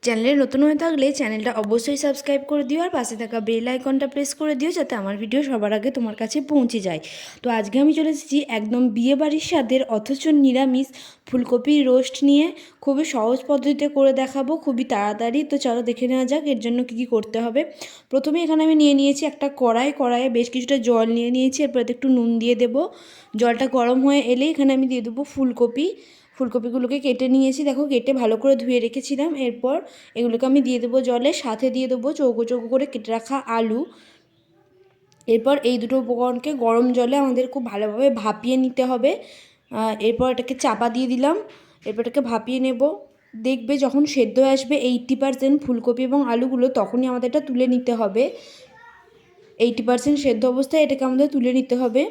চ্যানেলে নতুন হয়ে থাকলে চ্যানেলটা অবশ্যই সাবস্ক্রাইব করে দিও আর পাশে থাকা বেল আইকনটা প্রেস করে দিও যাতে আমার ভিডিও সবার আগে তোমার কাছে পৌঁছে যায়। তো আজকে আমি চলে এসেছি একদম বিয়েবাড়ির স্বাদের অথচ নিরামিষ ফুলকপির রোস্ট নিয়ে। খুবই সহজ পদ্ধতিতে করে দেখাবো, খুবই তাড়াতাড়ি। তো চলো দেখে নেওয়া যাক এর জন্য কী কী করতে হবে। প্রথমে এখানে আমি নিয়ে নিয়েছি একটা কড়াইয়ে বেশ কিছুটা জল নিয়ে নিয়েছি। এরপর একটু নুন দিয়ে দেবো। জলটা গরম হয়ে এলে এখানে আমি দিয়ে দেবো ফুলকপিগুলোকে কেটে নিয়েছি, দেখো কেটে ভালো করে ধুয়ে রেখেছিলাম। এরপর এগুলোকে আমি দিয়ে দেবো জলে, সাথে দিয়ে দেবো চৌকো চৌকো করে কেটে রাখা আলু। এরপর এই দুটো উপকরণকে গরম জলে আমাদের খুব ভালোভাবে ভাপিয়ে নিতে হবে। এরপর এটাকে চাপা দিয়ে দিলাম। এরপর এটাকে ভাপিয়ে নেব। দেখবে যখন সেদ্ধ হয়ে আসবে 80% ফুলকপি এবং আলুগুলো, তখনই আমাদের এটা তুলে নিতে হবে। 80% সেদ্ধ অবস্থায় এটাকে আমাদের তুলে নিতে হবে।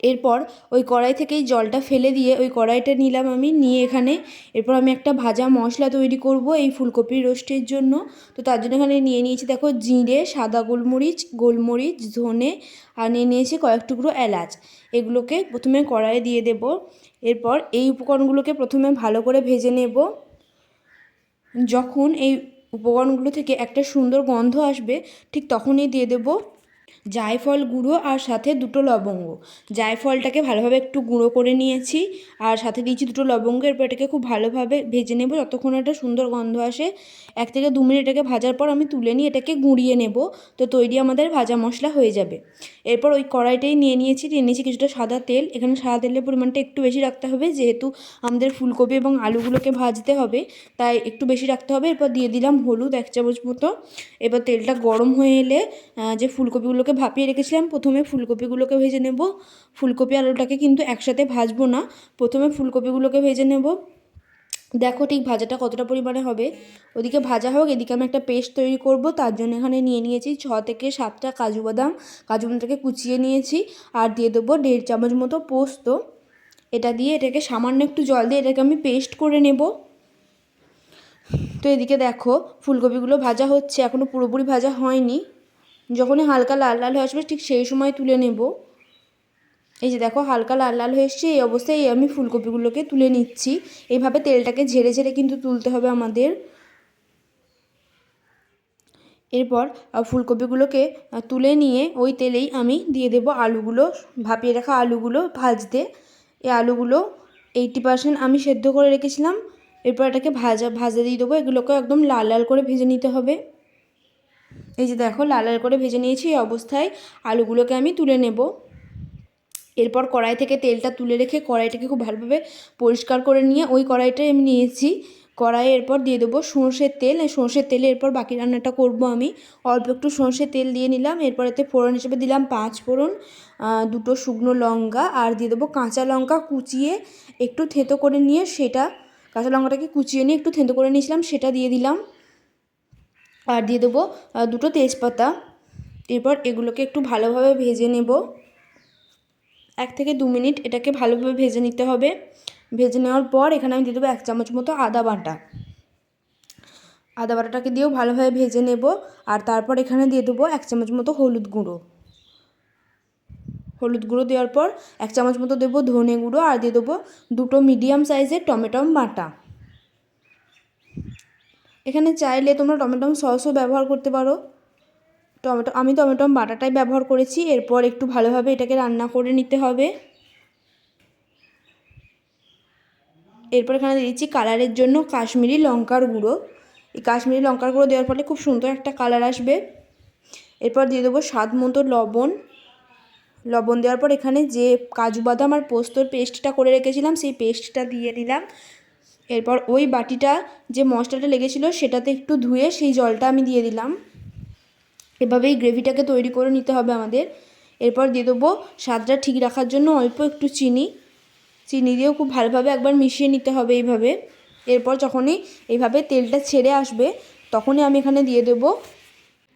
এরপর ওই কড়াই থেকেই জলটা ফেলে দিয়ে ওই কড়াইটা নিলাম আমি, নিয়ে এখানে এরপর আমি একটা ভাজা মশলা তৈরি করব এই ফুলকপির রোস্টের জন্য। তো তার জন্য এখানে নিয়ে নিয়েছি দেখো জিরে, সাদা গোলমরিচ, ধনে, আর নিয়ে নিয়েছি কয়েক টুকরো এলাচ। এগুলোকে প্রথমে কড়াইয়ে দিয়ে দেব। এরপর এই উপকরণগুলোকে প্রথমে ভালো করে ভেজে নেব। যখন এই উপকরণগুলো থেকে একটা সুন্দর গন্ধ আসবে, ঠিক তখনই দিয়ে দেব জায়ফল গুঁড়ো আর সাথে দুটো লবঙ্গ। জায়ফলটাকে ভালোভাবে একটু গুঁড়ো করে নিয়েছি আর সাথে দিয়েছি দুটো লবঙ্গ। এরপর এটাকে খুব ভালোভাবে ভেজে নেব যতক্ষণ একটা সুন্দর গন্ধ আসে। 1 থেকে 2 মিনিট এটাকে ভাজার পর আমি তুলে নিয়ে এটাকে গুঁড়িয়ে নেব। তো তৈরি আমাদের ভাজা মশলা হয়ে যাবে। এরপর ওই কড়াইটাই নিয়ে নিয়েছি কিছুটা সাদা তেল। এখানে সাদা তেলের পরিমাণটা একটু বেশি রাখতে হবে, যেহেতু আমাদের ফুলকপি এবং আলুগুলোকে ভাজতে হবে, তাই একটু বেশি রাখতে হবে। এরপর দিয়ে দিলাম হলুদ 1 চামচ মতো। এবার তেলটা গরম হয়ে এলে যে ফুলকপিগুলোকে ভাপিয়ে রেখেছিলাম, প্রথমে ফুলকপিগুলোকে ভেজে নেব। ফুলকপি আলুটাকে কিন্তু একসাথে ভাজবো না, প্রথমে ফুলকপিগুলোকে ভেজে নেব। দেখো ঠিক ভাজাটা কতটা পরিমাণে হবে। ওদিকে ভাজা হোক, এদিকে আমি একটা পেস্ট তৈরি করব। তার জন্য এখানে নিয়ে নিয়েছি 6 থেকে 7টা কাজু বাদামটাকে কুচিয়ে নিয়েছি। আর দিয়ে দেবো 1.5 চামচ মতো পোস্ত। এটা দিয়ে এটাকে সামান্য একটু জল দিয়ে এটাকে আমি পেস্ট করে নেব। তো এদিকে দেখো ফুলকপিগুলো ভাজা হচ্ছে, এখনও পুরোপুরি ভাজা হয়নি। যখনই হালকা লাল লাল হয়ে আসবে ঠিক সেই সময় তুলে নেব। এই যে দেখো হালকা লাল লাল হয়ে এসছে, এই অবস্থায় আমি ফুলকপিগুলোকে তুলে নিচ্ছি। এইভাবে তেলটাকে ঝেড়ে ঝেড়ে কিন্তু তুলতে হবে আমাদের। এরপর ফুলকপিগুলোকে তুলে নিয়ে ওই তেলেই আমি দিয়ে দেব আলুগুলো, ভাপিয়ে রাখা আলুগুলো ভাজতে। এই আলুগুলো 80% আমি সেদ্ধ করে রেখেছিলাম। এরপর এটাকে ভাজা দিয়ে দেবো। এগুলোকে একদম লাল লাল করে ভেজে নিতে হবে। এই যে দেখো লাল লাল করে ভেজে নিয়েছি। এই অবস্থায় আলুগুলোকে আমি তুলে নেব। এরপর কড়াই থেকে তেলটা তুলে রেখে কড়াইটাকে খুব ভালোভাবে পরিষ্কার করে নিয়ে ওই কড়াইটাই আমি নিয়েছি। কড়াইয়ে এরপর দিয়ে দেবো সর্ষের তেল। এই সর্ষের তেলে এরপর বাকি রান্নাটা করব আমি। অল্প একটু সর্ষের তেল দিয়ে নিলাম। এরপর এতে ফোড়ন হিসেবে দিলাম 5 ফোড়ন, 2টো শুকনো লঙ্কা, আর দিয়ে দেবো কাঁচা লঙ্কা কুচিয়ে একটু থেঁতো করে নিয়ে সেটা, কাঁচা লঙ্কাটাকে কুচিয়ে নিয়ে একটু থেঁতো করে নিয়েছিলাম, সেটা দিয়ে দিলাম। আর দিয়ে দেবো 2টো তেজপাতা। এরপর এগুলোকে একটু ভালোভাবে ভেজে নেব। 1 থেকে 2 মিনিট এটাকে ভালোভাবে ভেজে নিতে হবে। ভেজে নেওয়ার পর এখানে আমি দিয়ে দেবো 1 চামচ মতো আদা বাটাটাকে দিয়েও ভালোভাবে ভেজে নেব। আর তারপর এখানে দিয়ে দেবো 1 চামচ মতো হলুদ গুঁড়ো দেওয়ার পর 1 চামচ মতো দেবো ধনে গুঁড়ো, আর দিয়ে দেবো 2টো মিডিয়াম সাইজের টমেটো বাটা। এখানে চাইলে তোমরা টমেটো সসও ব্যবহার করতে পারো। আমি টমেটো বাটাটাই ব্যবহার করেছি। এরপর একটু ভালোভাবে এটাকে রান্না করে নিতে হবে। এরপর এখানে দিয়েছি কালারের জন্য কাশ্মীরি লঙ্কার গুঁড়ো। এই কাশ্মীরি লঙ্কার গুঁড়ো দেওয়ার ফলে খুব সুন্দর একটা কালার আসবে। এরপর দিয়ে দেবো স্বাদ মতো লবণ দেওয়ার পর এখানে যে কাজু বাদাম আর পোস্তর পেস্টটা করে রেখেছিলাম সেই পেস্টটা দিয়ে দিলাম। এরপর ওই বাটিটা যে মশলাটা লেগেছিলো সেটাতে একটু ধুয়ে সেই জলটা আমি দিয়ে দিলাম। এভাবেই গ্রেভিটাকে তৈরি করে নিতে হবে আমাদের। এরপর দিয়ে দেবো স্বাদটা ঠিক রাখার জন্য অল্প একটু চিনি দিয়েও খুব ভালোভাবে একবার মিশিয়ে নিতে হবে এইভাবে। এরপর যখনই এইভাবে তেলটা ছেড়ে আসবে, তখনই আমি এখানে দিয়ে দেবো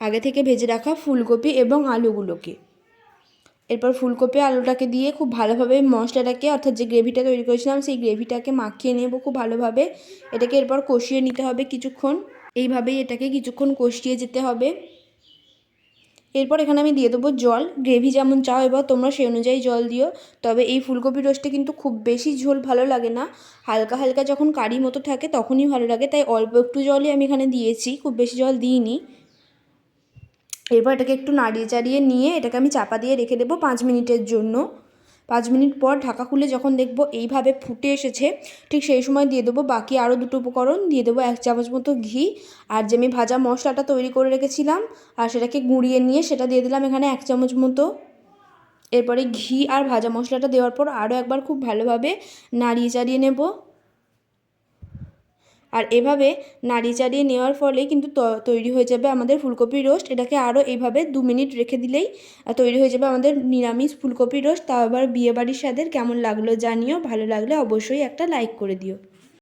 আগে থেকে ভেজে রাখা ফুলকপি এবং আলুগুলোকে। এরপর ফুলকপি আলুটাকে দিয়ে খুব ভালোভাবে মশলাটাকে, অর্থাৎ যে গ্রেভিটা তৈরি করেছিলাম সেই গ্রেভিটাকে মাখিয়ে নেব খুব ভালোভাবে। এটাকে এরপর কষিয়ে নিতে হবে কিছুক্ষণ। এইভাবেই এটাকে কিছুক্ষণ কষিয়ে যেতে হবে। এরপর এখানে আমি দিয়ে দেবো জল। গ্রেভি যেমন চাও এবার তোমরা সেই অনুযায়ী জল দিও। তবে এই ফুলকপি রোস্টে কিন্তু খুব বেশি ঝোল ভালো লাগে না, হালকা হালকা যখন কারি মতো থাকে তখনই ভালো লাগে, তাই অল্প একটু জলই আমি এখানে দিয়েছি, খুব বেশি জল দিইনি। এরপর এটাকে একটু নাড়িয়ে চাড়িয়ে নিয়ে এটাকে আমি চাপা দিয়ে রেখে দেবো 5 মিনিটের জন্য। 5 মিনিট পর ঢাকা খুলে যখন দেখবো এইভাবে ফুটে এসেছে, ঠিক সেই সময় দিয়ে দেবো বাকি আরও দুটো উপকরণ। দিয়ে দেবো 1 চামচ মতো ঘি, আর যে আমি ভাজা মশলাটা তৈরি করে রেখেছিলাম আর সেটাকে গুঁড়িয়ে নিয়ে সেটা দিয়ে দিলাম এখানে 1 চামচ মতো। এরপরে ঘি আর ভাজা মশলাটা দেওয়ার পর আরও একবার খুব ভালোভাবে নাড়িয়ে চাড়িয়ে নেব। আর এভাবে নাড়িয়ে চাড়িয়ে নেওয়ার ফলে কিন্তু তৈরি হয়ে যাবে আমাদের ফুলকপি রোস্ট। এটাকে আরও এইভাবে 2 মিনিট রেখে দিলেই তৈরি হয়ে যাবে আমাদের নিরামিষ ফুলকপি রোস্ট। তাও আবার বিয়েবাড়ির স্বাদের। কেমন লাগলো জানিও, ভালো লাগলে অবশ্যই একটা লাইক করে দিও।